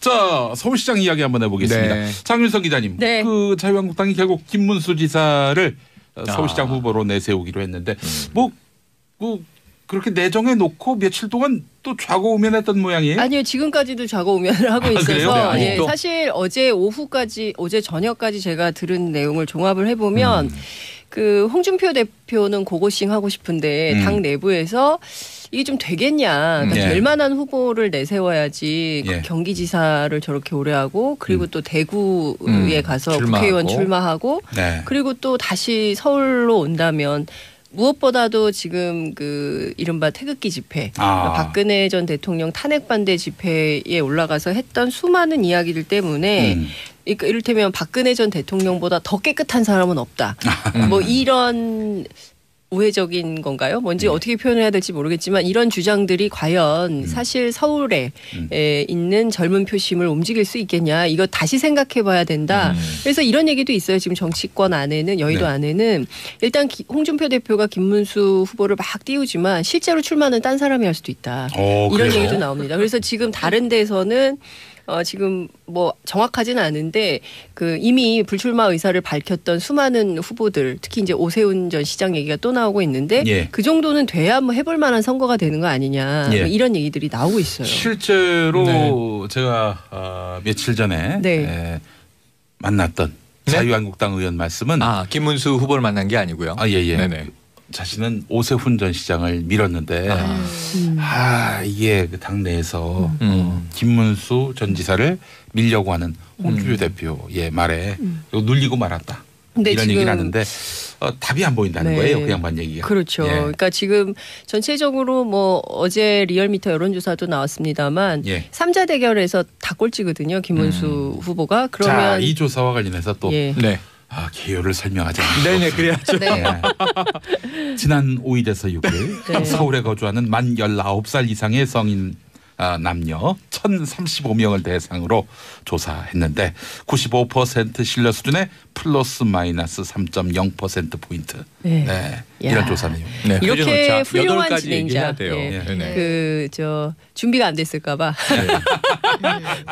자, 서울시장 이야기 한번 해보겠습니다. 네. 장윤석 기자님, 네. 그 자유한국당이 결국 김문수 지사를 서울시장 후보로 내세우기로 했는데 뭐 그렇게 내정해 놓고 며칠 동안 또 좌고우면했던 모양이에요? 아니요, 지금까지도 좌고우면을 하고 있어서 그래요? 네, 예, 사실 어제 저녁까지 제가 들은 내용을 종합을 해보면 그 홍준표 대표는 고고싱 하고 싶은데 당 내부에서 이게 좀 되겠냐. 그러니까 될 만한 후보를 내세워야지 예. 경기지사를 저렇게 오래 하고 그리고 또 대구에 가서 국회의원 출마하고 네. 그리고 또 다시 서울로 온다면 무엇보다도 지금 그 이른바 태극기 집회, 박근혜 전 대통령 탄핵 반대 집회에 올라가서 했던 수많은 이야기들 때문에 그러니까 이를테면 박근혜 전 대통령보다 더 깨끗한 사람은 없다. 뭐 이런 우회적인 건가요? 뭔지 어떻게 표현해야 될지 모르겠지만 이런 주장들이 과연 사실 서울에 있는 젊은 표심을 움직일 수 있겠냐. 이거 다시 생각해 봐야 된다. 그래서 이런 얘기도 있어요. 지금 정치권 안에는 여의도 안에는 일단 홍준표 대표가 김문수 후보를 막 띄우지만 실제로 출마는 딴 사람이 할 수도 있다. 이런 그래요? 얘기도 나옵니다. 그래서 지금 다른 데서는 지금 뭐 정확하지는 않은데 그 이미 불출마 의사를 밝혔던 수많은 후보들 특히 이제 오세훈 전 시장 얘기가 또 나오고 있는데 그 정도는 돼야 뭐 해볼 만한 선거가 되는 거 아니냐 뭐 이런 얘기들이 나오고 있어요. 실제로 제가 며칠 전에 만났던 자유한국당 의원 말씀은 김문수 후보를 만난 게 아니고요. 예. 네네. 자신은 오세훈 전 시장을 밀었는데 이게 그 당내에서 김문수 전 지사를 밀려고 하는 홍준표 대표의 말에 눌리고 말았다. 이런 얘기를 하는데 답이 안 보인다는 거예요. 그 양반 얘기가. 그렇죠. 그러니까 지금 전체적으로 뭐 어제 리얼미터 여론조사도 나왔습니다만 3자 대결에서 다 꼴찌거든요. 김문수 후보가. 그러면 자, 이 조사와 관련해서 또 개요를 설명하자. 네네, 그래야죠. 지난 5일에서 6일 서울에 거주하는 만 19살 이상의 성인 남녀 1,035명을 대상으로 조사했는데 95% 신뢰 수준의 플러스 마이너스 3.0%포인트. 이런 조사 내용. 이렇게 훌륭한 진행자. 돼요. 준비가 안 됐을까 봐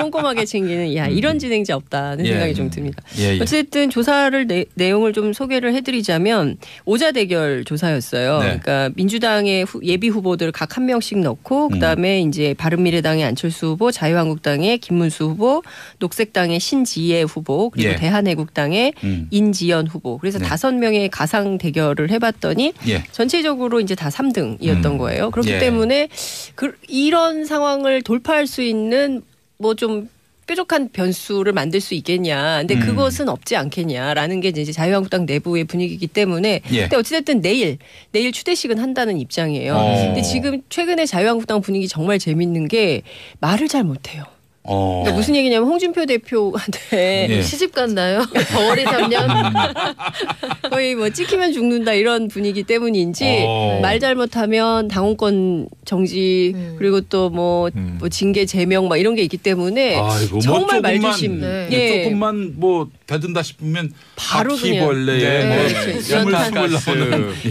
꼼꼼하게 챙기는 이런 진행자 없다는 생각이 좀 듭니다. 어쨌든 조사를 내용을 좀 소개를 해드리자면 오자 대결 조사였어요. 그러니까 민주당의 예비 후보들 각 한 명씩 넣고 그다음에 이제 바른미래당의 안철수 후보, 자유한국당의 김문수 후보, 녹색당의 신지혜 후보 그리고 대한애국당의 인지연 후보. 그래서 5명의 가상 대결을 해봤더니 전체적으로 이제 다 3등이었던 거예요. 그렇기 때문에 이런 상황을 돌파할 수 있는 뭐 좀 뾰족한 변수를 만들 수 있겠냐. 근데 그것은 없지 않겠냐라는 게 이제 자유한국당 내부의 분위기이기 때문에 근데 어찌됐든 내일 추대식은 한다는 입장이에요. 근데 지금 최근에 자유한국당 분위기 정말 재밌는 게 말을 잘 못해요. 그러니까 무슨 얘기냐면 홍준표 대표한테 시집 갔나요? 덩어리 3년 거의 뭐 찍히면 죽는다 이런 분위기 때문인지 말 잘못하면 당원권 정지 그리고 또 뭐 징계 제명 막 이런 게 있기 때문에 정말 말조심. 조금만 뭐 대든다 싶으면 바로 바퀴벌레에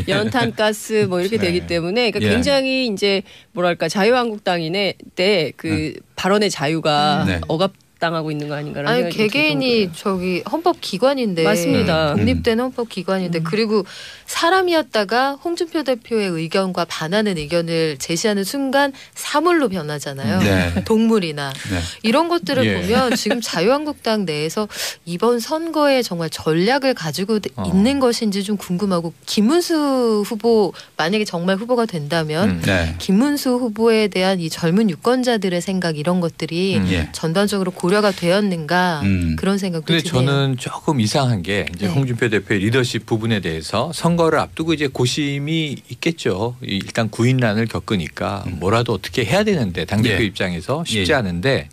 연탄가스 뭐 이렇게 되기 때문에 그러니까 굉장히 이제 뭐랄까 자유한국당인의 때 그 발언의 자유가 억압당하고 있는 거 아닌가라는 생각이 개개인이 저기 헌법기관인데 맞습니다. 독립된 헌법기관인데 그리고 사람이었다가 홍준표 대표의 의견과 반하는 의견을 제시하는 순간 사물로 변하잖아요. 동물이나 이런 것들을 보면 지금 자유한국당 내에서 이번 선거에 정말 전략을 가지고 있는 것인지 좀 궁금하고 김문수 후보 만약에 정말 후보가 된다면 김문수 후보에 대한 이 젊은 유권자들의 생각 이런 것들이 전반적으로 고려가 되었는가 그런 생각도 드네요. 근데 저는 조금 이상한 게 이제 홍준표 대표의 리더십 부분에 대해서 선거를 앞두고 이제 고심이 있겠죠. 일단 구인난을 겪으니까 뭐라도 어떻게 해야 되는데 당대표 입장에서 쉽지 않은데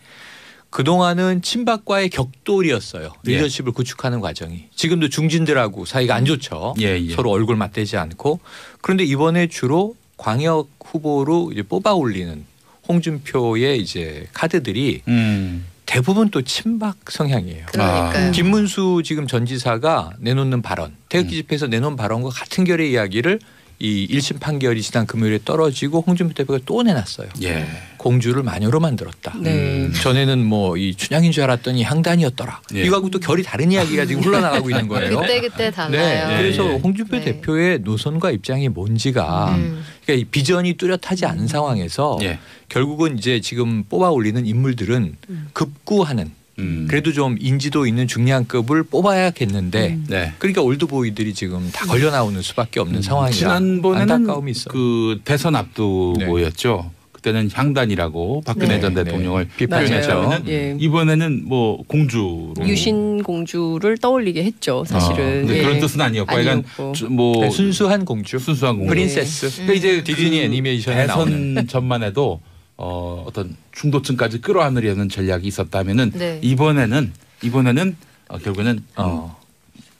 그동안은 친박과의 격돌이었어요. 리더십을 구축하는 과정이. 지금도 중진들하고 사이가 안 좋죠. 서로 얼굴 맞대지 않고. 그런데 이번에 주로 광역 후보로 이제 뽑아 올리는 홍준표의 이제 카드들이 대부분 또 친박 성향이에요. 김문수 지금 전 지사가 내놓는 발언, 태극기 집회에서 내놓은 발언과 같은 결의 이야기를 이 1심 판결이 지난 금요일에 떨어지고 홍준표 대표가 또 내놨어요. 예. 공주를 마녀로 만들었다. 네. 전에는 뭐 이 춘향인 줄 알았더니 향단이었더라. 예. 이거하고 또 결이 다른 이야기가 지금 흘러나가고 있는 거예요. 그때 달라요. 네. 그래서 예. 홍준표 네. 대표의 노선과 입장이 뭔지가 그러니까 이 비전이 뚜렷하지 않은 상황에서 예. 결국은 이제 지금 뽑아 올리는 인물들은 급구하는 그래도 좀 인지도 있는 중량급을 뽑아야겠는데 네. 그러니까 올드보이들이 지금 다 걸려 나오는 수밖에 없는 상황이라 지난번에는 안타까움이 있어요. 그 대선 앞두고였죠. 그때는 향단이라고 박근혜 네. 전 대통령을 맞아요. 비판했다면 예. 이번에는 뭐 공주로 유신 공주를 떠올리게 했죠, 사실은. 근데 예. 그런 뜻은 아니었고, 약간 아니었고. 뭐 네, 순수한 공주, 순수한 공주. 프린세스. 그러니까 이제 디즈니 그 애니메이션에 나오는. 대선 전만 해도 어떤 중도층까지 끌어안으려는 전략이 있었다면은 네. 이번에는 결국에는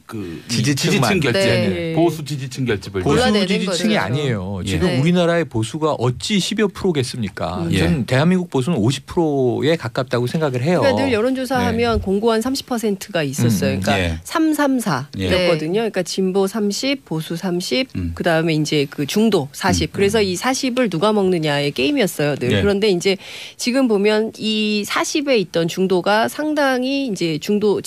그 지지층만. 지지층 결집, 네. 보수 지지층 결집을 보수 골라내는 지지층이 거죠. 아니에요. 예. 지금 네. 우리나라의 보수가 어찌 10여 프로겠습니까? 예. 저는 대한민국 보수는 50%에 가깝다고 생각을 해요. 그러니까 늘 여론조사하면 네. 공고한 30%가 있었어요. 그러니까 예. 334였거든요. 그러니까 진보 30, 보수 30, 그다음에 이제 그 중도 40. 그래서 이 40을 누가 먹느냐의 게임이었어요. 늘. 예. 그런데 이제 지금 보면 이 40에 있던 중도가 상당히 이제 진보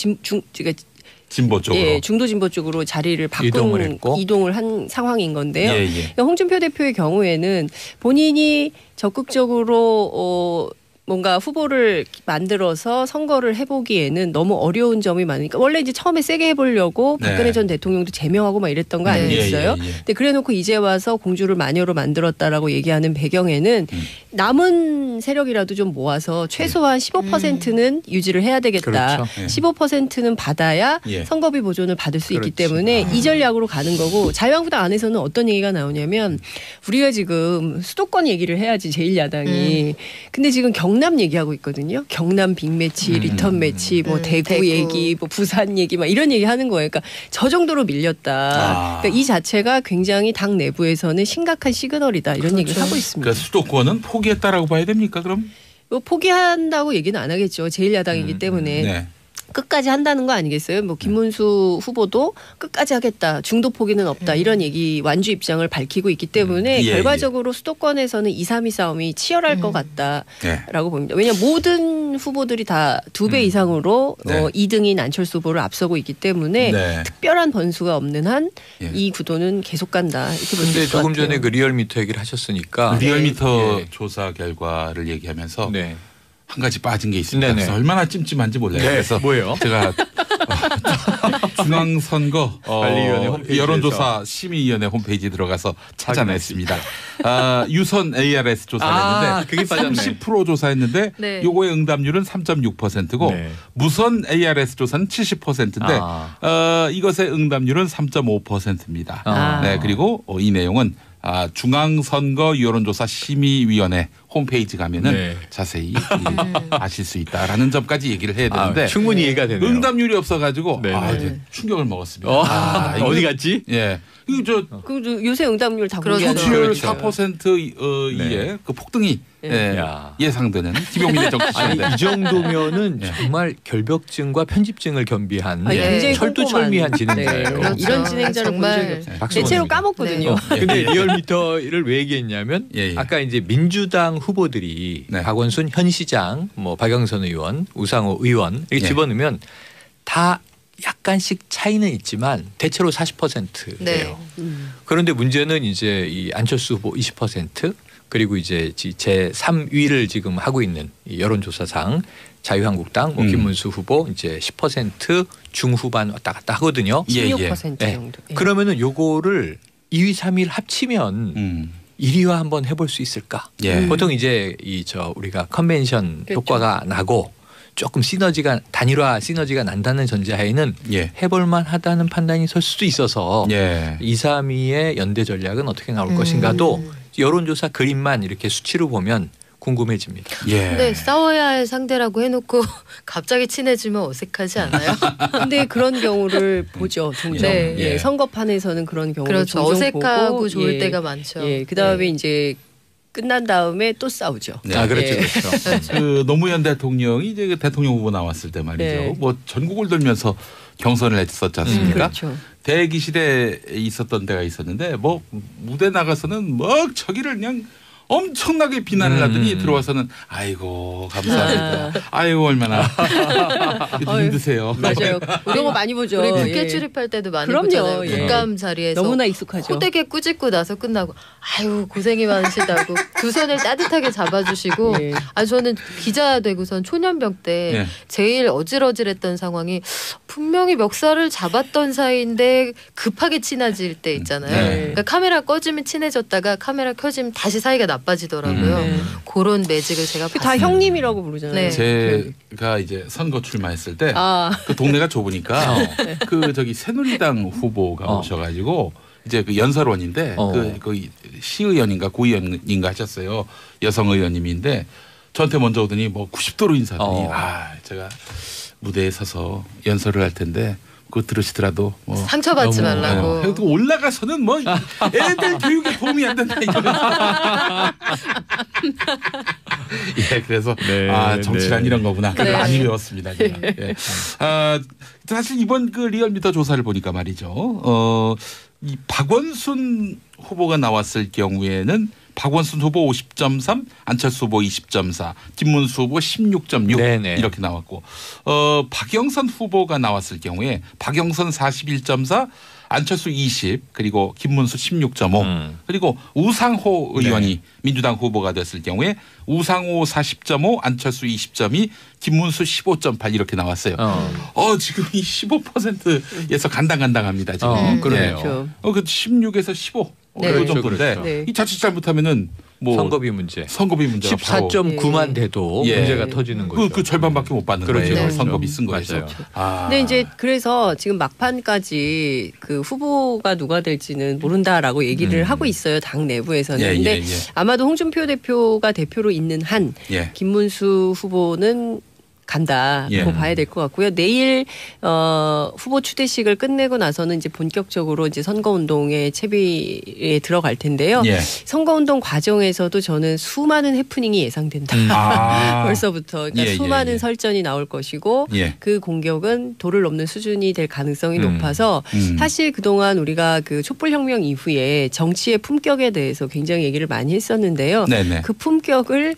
쪽으로. 예, 중도 진보 쪽으로 자리를 이동을 한 상황인 건데요. 예, 예. 그러니까 홍준표 대표의 경우에는 본인이 적극적으로 뭔가 후보를 만들어서 선거를 해보기에는 너무 어려운 점이 많으니까 원래 이제 처음에 세게 해보려고 네. 박근혜 전 대통령도 제명하고 막 이랬던 거 네. 아니겠어요? 예, 예, 예. 근데 그래놓고 이제 와서 공주를 마녀로 만들었다라고 얘기하는 배경에는 남은 세력이라도 좀 모아서 최소한 15%는 유지를 해야 되겠다. 그렇죠. 예. 15%는 받아야 예. 선거비 보존을 받을 수 있기 그렇지. 때문에 이 전략으로 가는 거고 자유한국당 안에서는 어떤 얘기가 나오냐면 우리가 지금 수도권 얘기를 해야지 제1야당이 근데 지금 경남 얘기하고 있거든요. 경남 빅매치, 리턴 매치, 뭐 대구 얘기, 뭐 부산 얘기 막 이런 얘기 하는 거예요. 그러니까 저 정도로 밀렸다. 그러니까 이 자체가 굉장히 당 내부에서는 심각한 시그널이다. 이런 얘기를 하고 있습니다. 그러니까 수도권은 포기했다라고 봐야 됩니까? 그럼? 뭐 포기한다고 얘기는 안 하겠죠. 제1야당이기 때문에. 네. 끝까지 한다는 거 아니겠어요? 뭐 김문수 후보도 끝까지 하겠다. 중도 포기는 없다. 이런 얘기 완주 입장을 밝히고 있기 때문에 예, 결과적으로 수도권에서는 2, 3위 싸움이 치열할 것 같다라고 예. 봅니다. 왜냐하면 모든 후보들이 다 2배 이상으로 네. 2등인 안철수 후보를 앞서고 있기 때문에 네. 특별한 변수가 없는 한 이 예. 구도는 계속 간다. 이렇게 볼 수 근데 있을 것 조금 같아요. 전에 그 리얼미터 얘기를 하셨으니까 리얼미터 예. 조사 결과를 얘기하면서 네. 한 가지 빠진 게 있습니다. 네네. 그래서 얼마나 찜찜한지 몰라요. 네. 그래서 뭐예요? 제가 중앙선거 관리위원회 홈페이지에서. 여론조사 심의위원회 홈페이지 들어가서 찾아냈습니다. 유선 ARS 조사를 그게 빠졌네. 했는데 30% 조사했는데 네. 요거의 응답률은 3.6%고 네. 무선 ARS 조사는 70%인데 이것의 응답률은 3.5%입니다. 네, 그리고 이 내용은 중앙선거 여론조사 심의위원회 홈페이지 가면은 네. 자세히 아실 수 있다라는 점까지 얘기를 해야 되는데 충분히 이해가 되네요. 응답률이 없어가지고 네, 네. 이제 충격을 먹었습니다. 이거 어디 갔지? 예, 이거 그 요새 응답률 다 그렇죠. 공개하죠. 투표율 그렇죠. 4% 이에 그 폭등이 야. 예상되는 김용민의 아니 정치인데 이 정도면은 예. 정말 결벽증과 편집증을 겸비한 아니, 굉장히 철두철미한 꼼꼼한. 진행자예요. 네. 그렇죠. 이런 진행자를 본 정말. 적이 없어요. 박수 대체로 보냅니다. 까먹거든요. 근데 리얼미터를 왜 얘기했냐면 예, 예. 아까 이제 민주당 후보들이 네. 박원순 현 시장, 뭐 박영선 의원, 우상호 의원 이렇게 예. 집어넣으면 다 약간씩 차이는 있지만 대체로 40%예요. 네. 그런데 문제는 이제 이 안철수 후보 20% 그리고 이제 제 3위를 지금 하고 있는 이 여론조사상 자유한국당 뭐 김문수 후보 이제 10% 중후반 왔다 갔다 하거든요. 16% 네. 정도. 예. 그러면은 요거를 2위, 3위를 합치면 1위화 한번 해볼 수 있을까? 예. 보통 이제 우리가 컨벤션 그렇죠. 효과가 나고 조금 단일화 시너지가 난다는 전제하에는 예. 해볼만 하다는 판단이 설 수도 있어서 예. 2, 3위의 연대 전략은 어떻게 나올 것인가도 여론조사 그림만 이렇게 수치로 보면 궁금해집니다. 예. 근데 싸워야 할 상대라고 해놓고 갑자기 친해지면 어색하지 않아요? 근데 그런 경우를 보죠. 종종. 네. 예. 예. 선거판에서는 그런 경우를 그렇죠. 종종 어색하고 보고, 좋을 예. 때가 많죠. 예. 그다음에 네. 이제 끝난 다음에 또 싸우죠. 네. 아 그렇죠, 예. 그렇죠. 그 노무현 대통령이 이제 그 대통령 후보 나왔을 때 말이죠. 네. 뭐 전국을 돌면서 경선을 했었지 않습니까? 그렇죠. 대기실에 있었던 데가 있었는데 뭐 무대 나가서는 뭐 저기를 그냥 엄청나게 비난을 하더니 들어와서는 아이고 감사합니다. 아이고 얼마나 요즘 힘드세요. 맞아요. 이런 거 많이 보죠. 우리 국회 예. 출입할 때도 많이 그럼요. 보잖아요. 예. 국감 자리에서 너무나 익숙하죠. 호되게 꾸짖고 나서 끝나고 아유 고생이 많으시다고 두 손을 따뜻하게 잡아주시고 예. 저는 기자 되고선 초년병 때 예. 제일 어질어질했던 상황이 분명히 멱살을 잡았던 사이인데 급하게 친해질 때 있잖아요. 네. 그러니까 카메라 꺼지면 친해졌다가 카메라 켜지면 다시 사이가 나빠지더라고요. 그런 매직을 제가 다 봤어요. 형님이라고 부르잖아요. 네. 제가 이제 선거 출마했을 때 아. 그 동네가 좁으니까 그 저기 새누리당 후보가 오셔가지고 이제 그 연설원인데 그 시의원인가 구의원인가 하셨어요. 여성 의원님인데 저한테 먼저 오더니 뭐 90도로 인사하더니 제가 무대에 서서 연설을 할 텐데 그거 들으시더라도 뭐 상처받지 말라고. 그래도 올라가서는 뭐 애들 교육에 도움이 안 된다 이러면서 예 그래서 정치란 이런 거구나 네. 많이 배웠습니다. 제가. 예. 사실 이번 그 리얼미터 조사를 보니까 말이죠. 이 박원순 후보가 나왔을 경우에는 박원순 후보 50.3, 안철수 후보 20.4, 김문수 후보 16.6 네네. 이렇게 나왔고 박영선 후보가 나왔을 경우에 박영선 41.4, 안철수 20, 그리고 김문수 16.5 그리고 우상호 의원이 민주당 후보가 됐을 경우에 우상호 40.5, 안철수 20.2, 김문수 15.8 이렇게 나왔어요. 지금 이 15%에서 간당간당합니다. 지금. 그러네요. 그렇죠. 그 16에서 15. 네. 그 정도인데 그렇죠. 네. 이 자칫 잘못하면은 뭐 선거비 문제. 선거비 문제가 바로 14.9만 돼도 예. 문제가 터지는 거죠. 그 절반밖에 못 받는 그렇죠. 거예요. 그렇죠. 선거비 쓴 거에서. 맞아요. 근데 이제 그래서 지금 막판까지 그 후보가 누가 될지는 모른다라고 얘기를 하고 있어요. 당 내부에서는. 예, 근데 예, 예. 아마도 홍준표 대표가 대표로 있는 한 예. 김문수 후보는 간다고 예. 봐야 될 것 같고요. 내일 후보 추대식을 끝내고 나서는 이제 본격적으로 이제 선거운동의 채비에 들어갈 텐데요. 예. 선거운동 과정에서도 저는 수많은 해프닝이 예상된다. 벌써부터 그러니까 예, 수많은 예. 설전이 나올 것이고 예. 그 공격은 도를 넘는 수준이 될 가능성이 높아서 음. 사실 그동안 우리가 그 촛불혁명 이후에 정치의 품격에 대해서 굉장히 얘기를 많이 했었는데요. 네네. 그 품격을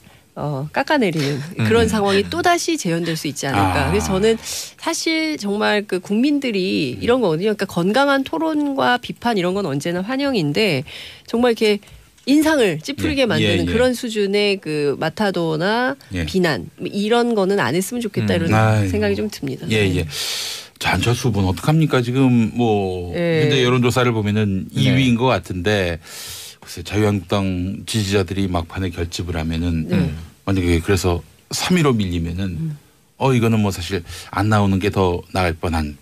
깎아내리는 그런 상황이 또다시 재현될 수 있지 않을까. 그래서 저는 사실 정말 그 국민들이 이런 거거든요. 그러니까 건강한 토론과 비판 이런 건 언제나 환영인데 정말 이렇게 인상을 찌푸리게 예, 만드는 예, 예. 그런 수준의 그 마타도나 예. 비난 이런 거는 안 했으면 좋겠다 이런 아이고. 생각이 좀 듭니다. 예, 예. 자, 안철수 후보는 어떡합니까? 지금 뭐 예. 현재 여론조사를 보면은 2위인 것 같은데 글쎄 자유한국당 지지자들이 막판에 결집을 하면은 만약에 그래서 3위로 밀리면은 이거는 뭐 사실 안 나오는 게 더 나을 뻔한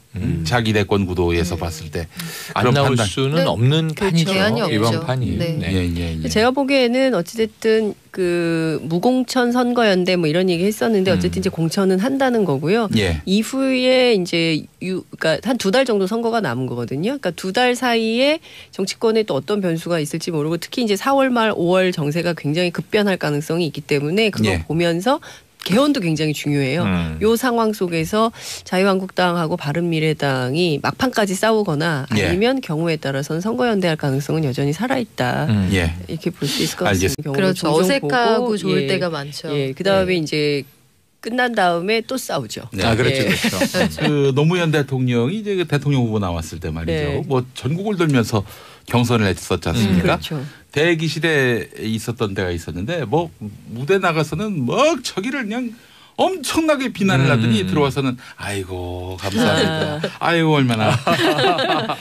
자기 대권 구도에서 봤을 때 안 그런 나올 판단. 수는 네. 없는 그렇죠. 판이죠. 제한이 없죠. 이번 판이. 네. 예, 예, 예. 제가 보기에는 어찌됐든 그 무공천 선거연대 뭐 이런 얘기 했었는데 어쨌든 이제 공천은 한다는 거고요. 예. 이후에 이제 그러니까 한 2달 정도 선거가 남은 거거든요. 그러니까 2달 사이에 정치권에 또 어떤 변수가 있을지 모르고 특히 이제 4월 말 5월 정세가 굉장히 급변할 가능성이 있기 때문에 그거 예. 보면서 개헌도 굉장히 중요해요. 요 상황 속에서 자유한국당하고 바른미래당이 막판까지 싸우거나 예. 아니면 경우에 따라서는 선거연대할 가능성은 여전히 살아있다. 예. 이렇게 볼 수 있을 것 알겠습니다. 같습니다. 경우를 그렇죠. 종종 어색하고 보고, 좋을 예. 때가 많죠. 예, 그다음에 네. 이제 끝난 다음에 또 싸우죠. 네. 아 그렇죠, 예. 그렇죠. 그 노무현 대통령이 이제 그 대통령 후보 나왔을 때 말이죠. 네. 뭐 전국을 돌면서 경선을 했었지 않습니까? 그렇죠. 대기실에 있었던 데가 있었는데 뭐 무대 나가서는 뭐 저기를 그냥 엄청나게 비난을 하더니 들어와서는 아이고 감사합니다. 아이고 얼마나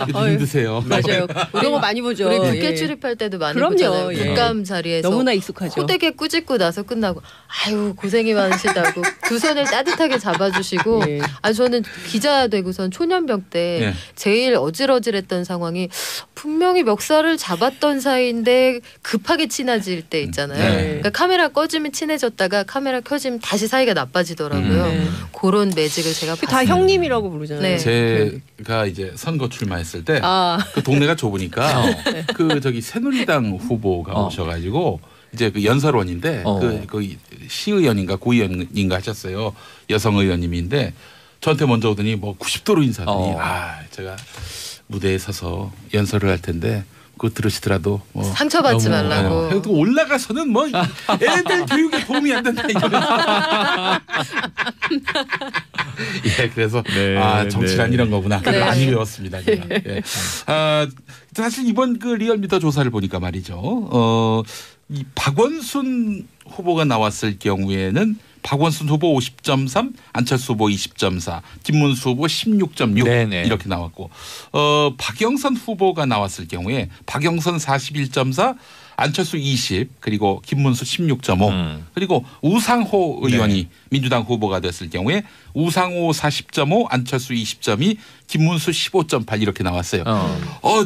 요즘 힘드세요. 맞아요. 이런 거 많이 보죠. 우리 국회 예. 출입할 때도 많이 그럼요. 보잖아요. 예. 국감 자리에서 너무나 익숙하죠. 호되게 꾸짖고 나서 끝나고 아유 고생이 많으시다고 두 손을 따뜻하게 잡아주시고 예. 저는 기자 되고선 초년병 때 예. 제일 어질어질했던 상황이 분명히 멱살을 잡았던 사이인데 급하게 친해질 때 있잖아요. 네. 그러니까 카메라 꺼지면 친해졌다가 카메라 켜지면 다시 사이가 나빠지더라고요. 그런 매직을 제가 다 봤어요. 형님이라고 부르잖아요. 네. 제가 이제 선거 출마했을 때 아. 그 동네가 좁으니까 그 저기 새누리당 후보가 오셔가지고 이제 그 연설원인데 그 시의원인가 고의원인가 하셨어요. 여성 의원님인데 저한테 먼저 오더니 뭐 90도로 인사하더니 제가 무대에 서서 연설을 할 텐데 그거 들으시더라도 뭐 상처받지 말라고. 그래도 올라가서는 뭐 애들 교육에 도움이 안 된다 이러면서. 예, 그래서 정치란 이런 거구나. 그걸 많이 배웠습니다. 제가. 예. 사실 이번 그 리얼미터 조사를 보니까 말이죠. 이 박원순 후보가 나왔을 경우에는 박원순 후보 50.3, 안철수 후보 20.4, 김문수 후보 16.6 이렇게 나왔고 박영선 후보가 나왔을 경우에 박영선 41.4, 안철수 20, 그리고 김문수 16.5 그리고 우상호 의원이 민주당 후보가 됐을 경우에 우상호 40.5, 안철수 20.2, 김문수 15.8 이렇게 나왔어요.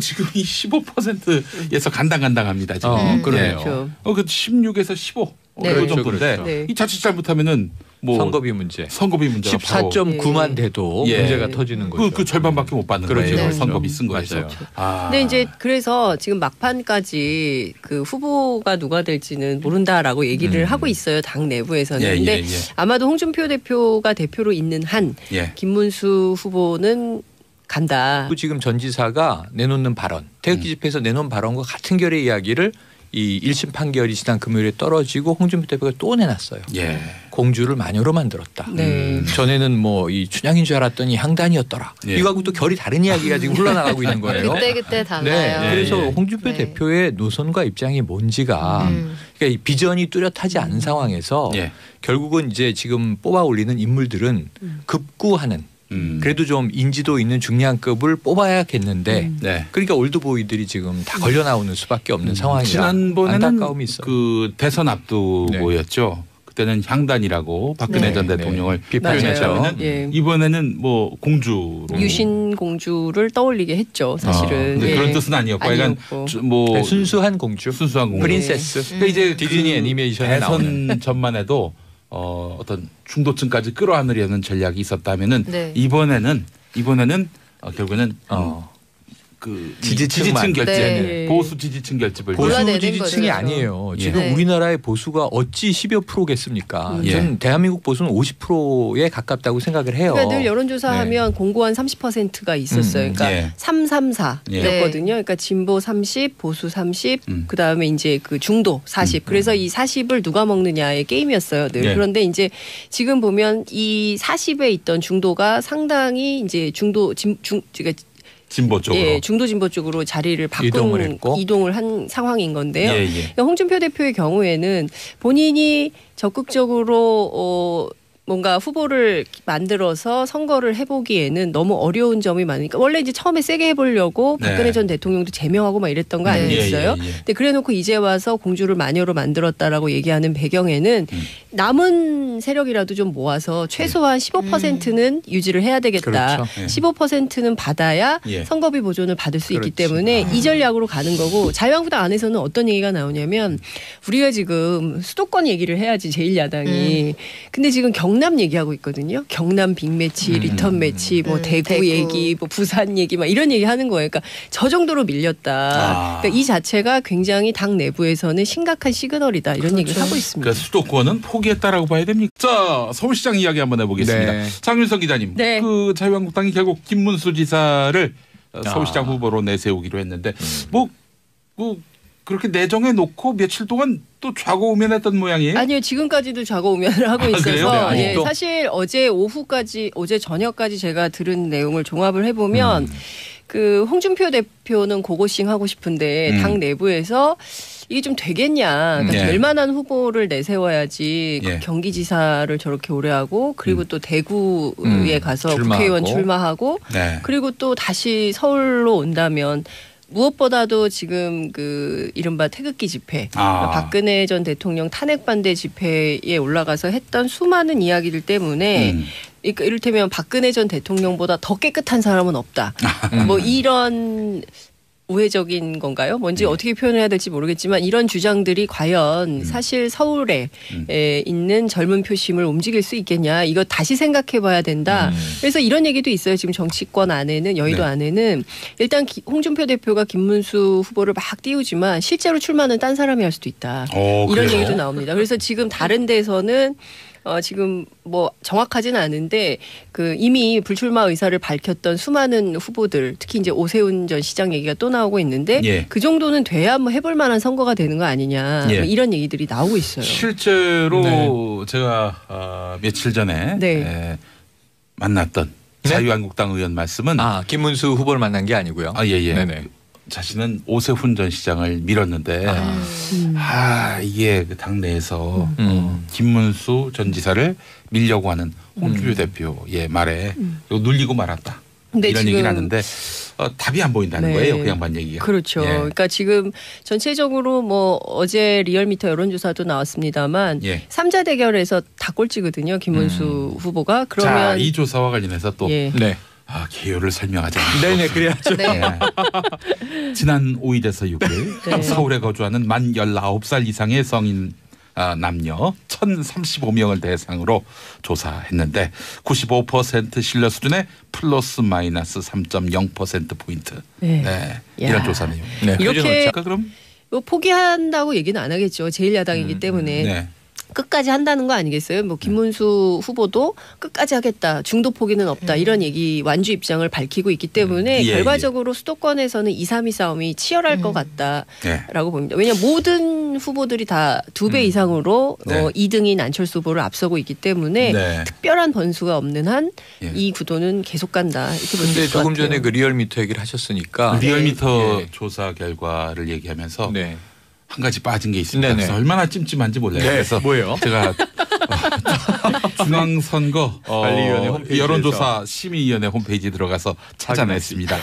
지금 이 15%에서 간당간당합니다. 지금. 그러네요. 그 16에서 15. 그 정도인데 이 자칫 잘못하면은 뭐 선거비 문제. 14.9만 돼도 문제가 터지는 거죠. 그 절반밖에 못 받는 거예요. 선거비 쓴 거에서. 근데 이제 그래서 지금 막판까지 그 후보가 누가 될지는 모른다라고 얘기를 하고 있어요. 당 내부에서는. 근데 아마도 홍준표 대표가 대표로 있는 한 김문수 후보는 간다. 지금 전 지사가 내놓는 발언, 태극기 집회에서 내놓은 발언과 같은 결의 이야기를 이 1심 판결이 지난 금요일에 떨어지고 홍준표 대표가 또 내놨어요. 공주를 마녀로 만들었다. 전에는 뭐 이 춘향인 줄 알았더니 향단이었더라. 이거하고 또 결이 다른 이야기가 지금 흘러나가고 있는 거예요. 그때 달라요. 그래서 홍준표 대표의 노선과 입장이 뭔지가 그러니까 이 비전이 뚜렷하지 않은 상황에서 결국은 이제 지금 뽑아 올리는 인물들은 급구하는 그래도 좀 인지도 있는 중량급을 뽑아야겠는데 그러니까 올드보이들이 지금 다 걸려 나오는 수밖에 없는 상황이라 지난번에는 안타까움이 있어요. 그 대선 앞두고였죠. 그때는 향단이라고 박근혜 전 대통령을 비판했다면 이번에는 뭐 공주로 유신 공주를 떠올리게 했죠. 사실은. 근데 그런 뜻은 아니었고, 약간 뭐 순수한 공주, 프린세스. 그러니까 이제 디즈니 애니메이션에 대선 나오는 전만 해도 어떤 중도층까지 끌어안으려는 전략이 있었다면은 이번에는 결국에는 그 지지층 결집, 보수 지지층 결집을 보수 지지층이 아니에요. 지금 우리나라의 보수가 어찌 10여 프로겠습니까? 저는 대한민국 보수는 50%에 가깝다고 생각을 해요. 그러니까 늘 여론조사하면 공고한 30%가 있었어요. 그러니까 334였거든요. 그러니까 진보 30, 보수 30, 그 다음에 이제 그 중도 40. 그래서 이 40을 누가 먹느냐의 게임이었어요. 늘. 그런데 이제 지금 보면 이 40에 있던 중도가 상당히 이제 진보 쪽으로. 중도 진보 쪽으로 자리를 이동을 한 상황인 건데요. 그러니까 홍준표 대표의 경우에는 본인이 적극적으로 뭔가 후보를 만들어서 선거를 해보기에는 너무 어려운 점이 많으니까 원래 이제 처음에 세게 해보려고 박근혜 전 대통령도 제명하고 막 이랬던 거 아니겠어요? 근데 그래놓고 이제 와서 공주를 마녀로 만들었다라고 얘기하는 배경에는 남은 세력이라도 좀 모아서 최소한 15%는 유지를 해야 되겠다. 15%는 받아야 선거비 보존을 받을 수 있기 때문에 이 전략으로 가는 거고 자유한국당 안에서는 어떤 얘기가 나오냐면 우리가 지금 수도권 얘기를 해야지 제1야당이 근데 지금 경남 얘기하고 있거든요. 경남 빅매치, 리턴 매치, 뭐 대구 얘기, 뭐 부산 얘기 막 이런 얘기 하는 거예요. 그러니까 저 정도로 밀렸다. 그러니까 이 자체가 굉장히 당 내부에서는 심각한 시그널이다. 이런 얘기를 하고 있습니다. 그러니까 수도권은 포기했다라고 봐야 됩니까? 자, 서울시장 이야기 한번 해보겠습니다. 장윤석 기자님, 그 자유한국당이 결국 김문수 지사를 서울시장 후보로 내세우기로 했는데 뭐 그렇게 내정해 놓고 며칠 동안 또 좌고우면했던 모양이에요? 아니요. 지금까지도 좌고우면을 하고 있어서 사실 어제 저녁까지 제가 들은 내용을 종합을 해보면 그 홍준표 대표는 고고싱 하고 싶은데 당 내부에서 이게 좀 되겠냐. 그러니까 될 만한 후보를 내세워야지 경기지사를 저렇게 오래 하고 그리고 또 대구에 가서 국회의원 출마하고 그리고 또 다시 서울로 온다면 무엇보다도 지금 그 이른바 태극기 집회, 박근혜 전 대통령 탄핵 반대 집회에 올라가서 했던 수많은 이야기들 때문에 이를테면 박근혜 전 대통령보다 더 깨끗한 사람은 없다. 뭐 이런 우회적인 건가요? 뭔지 어떻게 표현해야 될지 모르겠지만 이런 주장들이 과연 사실 서울에 있는 젊은 표심을 움직일 수 있겠냐. 이거 다시 생각해 봐야 된다. 그래서 이런 얘기도 있어요. 지금 정치권 안에는 여의도 안에는 일단 홍준표 대표가 김문수 후보를 막 띄우지만 실제로 출마는 딴 사람이 할 수도 있다. 이런 그래요? 얘기도 나옵니다. 그래서 지금 다른 데서는 지금 뭐 정확하지는 않은데 그 이미 불출마 의사를 밝혔던 수많은 후보들 특히 이제 오세훈 전 시장 얘기가 또 나오고 있는데 그 정도는 돼야 뭐 해볼 만한 선거가 되는 거 아니냐 뭐 이런 얘기들이 나오고 있어요. 실제로 제가 며칠 전에 만났던 자유한국당 의원 말씀은 김문수 후보를 만난 게 아니고요. 네네. 자신은 오세훈 전 시장을 밀었는데 이게 그 당내에서 김문수 전 지사를 밀려고 하는 홍준표 대표의 말에 눌리고 말았다. 이런 얘기를 하는데 답이 안 보인다는 거예요. 그 양반 얘기가. 그렇죠. 그러니까 지금 전체적으로 뭐 어제 리얼미터 여론조사도 나왔습니다만 3자 대결에서 다 꼴찌거든요. 김문수 후보가. 그러면 자, 이 조사와 관련해서 또 개요를 설명하자. 네네, 그래야죠. 지난 5일에서 6일 서울에 거주하는 만 19살 이상의 성인 남녀 1,035명을 대상으로 조사했는데 95% 신뢰 수준의 플러스 마이너스 3.0%포인트. 이런 조사 내용. 이렇게 그럼 뭐 포기한다고 얘기는 안 하겠죠. 제1야당이기 때문에. 끝까지 한다는 거 아니겠어요? 뭐 김문수 후보도 끝까지 하겠다. 중도 포기는 없다. 이런 얘기 완주 입장을 밝히고 있기 때문에 결과적으로 수도권에서는 2, 3위 싸움이 치열할 것 같다라고 봅니다. 왜냐하면 모든 후보들이 다 2배 이상으로 2등인 안철수 후보를 앞서고 있기 때문에 특별한 변수가 없는 한 이 구도는 계속 간다. 이렇게 볼 수 있을 것 같아요. 조금 전에 그 리얼미터 얘기를 하셨으니까 리얼미터 조사 결과를 얘기하면서 한 가지 빠진 게 있습니다. 그래서 얼마나 찜찜한지 몰라요. 그래서 뭐예요? 제가 중앙선거 여론조사 심의위원회 홈페이지 들어가서 찾아냈습니다.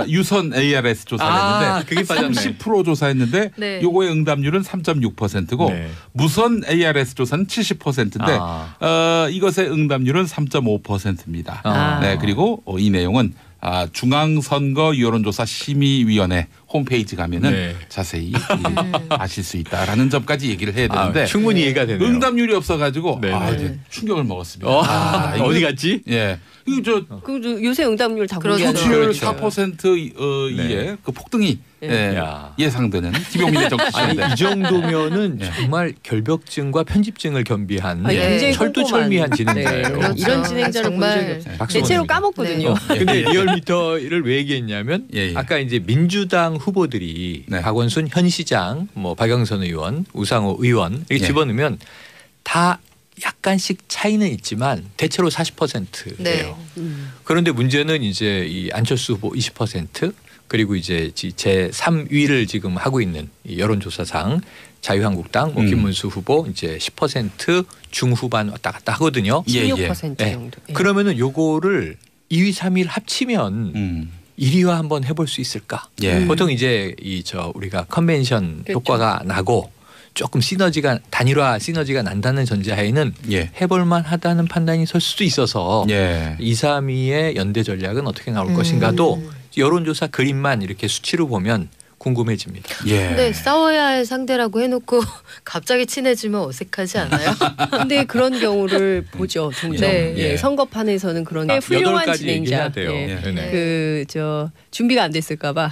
유선 ARS 조사를 했는데 그게 빠졌네. 30% 조사했는데 요거의 응답률은 3.6%고 무선 ARS 조사는 70%인데 이것의 응답률은 3.5%입니다. 그리고 이 내용은 중앙선거 여론조사 심의위원회 홈페이지 가면은 자세히 아실 수 있다라는 점까지 얘기를 해야 되는데 충분히 이해가 되네요. 응답률이 없어가지고 이제 충격을 먹었습니다. 어디 갔지? 요새 응답률 다 공개하는 4%의 그 폭등이 예상되는 김용민의 정치시인데 이 정도면은 정말 결벽증과 편집증을 겸비한 굉장히 철두철미한 진행자예요. 이런 진행자를 정말 대체로 까먹거든요. 근데 리얼미터를 왜 얘기했냐면 아까 이제 민주당 후보들이 박원순 현 시장, 뭐 박영선 의원, 우상호 의원 이렇게 집어넣으면 다 약간씩 차이는 있지만 대체로 40%예요. 그런데 문제는 이제 이 안철수 후보 20% 그리고 이제 제 3위를 지금 하고 있는 이 여론조사상 자유한국당 뭐 김문수 후보 이제 10% 중후반 왔다 갔다 하거든요. 16% 정도. 그러면은 요거를 2위, 3위를 합치면 1위화 한번 해볼 수 있을까? 보통 이제 우리가 컨벤션 효과가 나고 조금 단일화 시너지가 난다는 전제하에는 해볼만 하다는 판단이 설 수도 있어서 2, 3위의 연대 전략은 어떻게 나올 것인가도 여론조사 그림만 이렇게 수치로 보면 궁금해집니다. 근데 싸워야 할 상대라고 해놓고 갑자기 친해지면 어색하지 않아요? 근데 그런 경우를 보죠. 종종. 선거판에서는 그런 훌륭한 진행자. 준비가 안 됐을까봐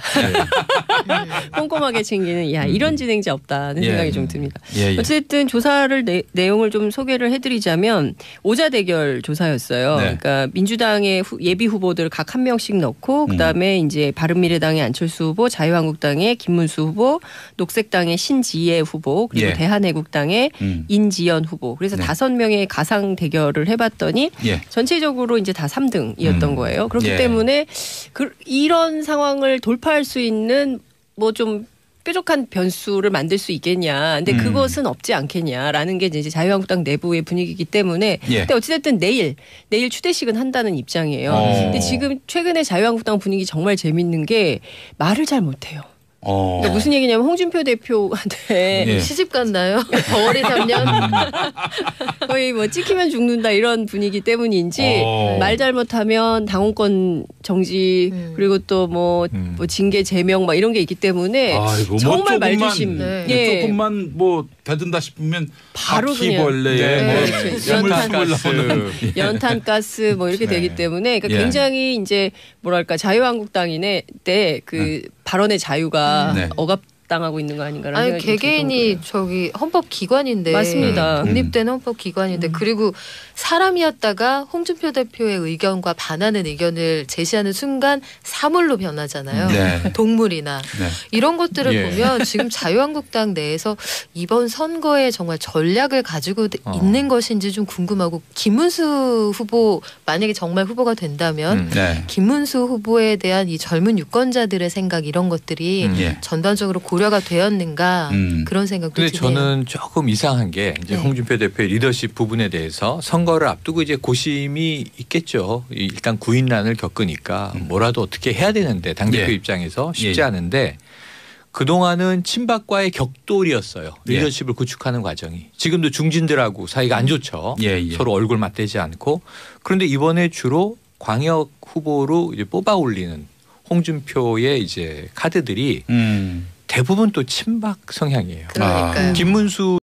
꼼꼼하게 챙기는 이런 진행자 없다는 생각이 좀 듭니다. 어쨌든 조사를 내용을 좀 소개를 해드리자면 오자 대결 조사였어요. 그러니까 민주당의 예비 후보들 각 한 명씩 넣고 그다음에 이제 바른미래당의 안철수 후보, 자유한국당의 김문수 후보, 녹색당의 신지혜 후보 그리고 대한애국당의 인지연 후보. 그래서 5명의 가상 대결을 해봤더니 전체적으로 이제 다 3등이었던 거예요. 그렇기 때문에 이런 상황을 돌파할 수 있는 뭐 좀 뾰족한 변수를 만들 수 있겠냐. 근데 그것은 없지 않겠냐라는 게 이제 자유한국당 내부의 분위기이기 때문에 근데 어찌됐든 내일 추대식은 한다는 입장이에요. 근데 지금 최근에 자유한국당 분위기 정말 재밌는 게 말을 잘 못해요. 그러니까 무슨 얘기냐면 홍준표 대표한테 시집 갔나요? 덩어리 3년 거의 뭐 찍히면 죽는다 이런 분위기 때문인지 말 잘못하면 당원권 정지 그리고 또 뭐 징계 제명 막 이런 게 있기 때문에 아이고, 정말 뭐 말조심. 조금만 뭐 대든다 싶으면 바로 바퀴벌레에 연탄가스 뭐 이렇게 되기 때문에 그러니까 굉장히 이제 뭐랄까 자유한국당인의 때 그 발언의 자유가 억압당하고 있는 거 아닌가라는 아니 생각이 개개인이 저기 헌법기관인데 맞습니다. 독립된 헌법기관인데 그리고 사람이었다가 홍준표 대표의 의견과 반하는 의견을 제시하는 순간 사물로 변하잖아요. 동물이나 이런 것들을 보면 지금 자유한국당 내에서 이번 선거에 정말 전략을 가지고 있는 것인지 좀 궁금하고 김문수 후보 만약에 정말 후보가 된다면 김문수 후보에 대한 이 젊은 유권자들의 생각 이런 것들이 전반적으로 고려가 되었는가 그런 생각도 드네요. 근데 저는 조금 이상한 게 이제 홍준표 대표의 리더십 부분에 대해서 선거를 앞두고 이제 고심이 있겠죠. 일단 구인난을 겪으니까 뭐라도 어떻게 해야 되는데 당대표 입장에서 쉽지 않은데 그동안은 친박과의 격돌이었어요. 리더십을 구축하는 과정이. 지금도 중진들하고 사이가 안 좋죠. 서로 얼굴 맞대지 않고. 그런데 이번에 주로 광역 후보로 이제 뽑아 올리는 홍준표의 이제 카드들이 대부분 또 친박 성향이에요. 그러니까요. 김문수